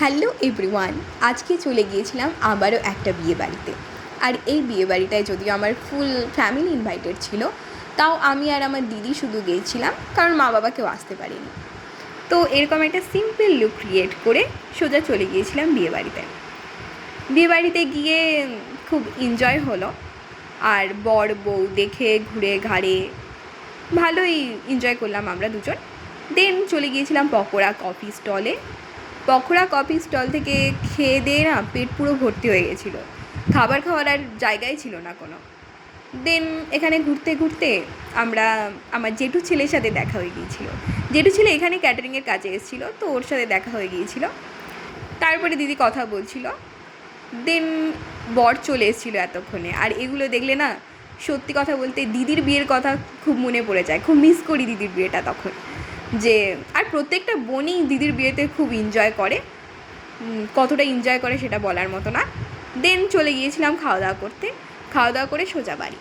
Hello everyone, আজকে চলে গিয়েছিলাম আবারও একটা বিয়ে বাড়িতে। আর এই বিয়ে বাড়িটায় যদিও আমার ফুল ফ্যামিলি ইনভাইটেড ছিল, তাও আমি আর আমার দিদি শুধু গিয়েছিলাম, কারণ মা বাবা কেউ আসতে পারেনি। তো এরকম একটা সিম্পল লুক ক্রিয়েট করে সোজা চলে গিয়েছিলাম বিয়ে বাড়িতে। বিয়ে বাড়িতে গিয়ে খুব এনজয় হলো, আর বর বউ দেখে ঘুরে ঘাড়ে ভালোই এনজয় করলাম আমরা দুজন। দেন চলে গিয়েছিলাম পকোড়া কফি স্টলে। পকোড়া কফি স্টল থেকে খেয়ে দিয়ে না পেট পুরো ভর্তি হয়ে গেছিলো, খাবার খাওয়ার আর জায়গাই ছিল না কোনো। দেন এখানে ঘুরতে ঘুরতে আমার জেঠু ছেলের সাথে দেখা হয়ে গিয়েছিলো। জেঠু ছেলে এখানে ক্যাটারিংয়ের কাজে এসেছিলো, তো ওর সাথে দেখা হয়ে গিয়েছিলো। তারপরে দিদি কথা বলছিল। দেন বর চলে এসেছিলো এতক্ষণে। আর এগুলো দেখলে না, সত্যি কথা বলতে দিদির বিয়ের কথা খুব মনে পড়ে যায়, খুব মিস করি দিদির বিয়েটা তখন। যে আর প্রত্যেকটা বোনই দিদির বিয়েতে খুব এনজয় করে, কতটা এনজয় করে সেটা বলার মতো না। দেন চলে গিয়েছিলাম খাওয়া দাওয়া করতে, খাওয়া দাওয়া করে সোজা বাড়ি।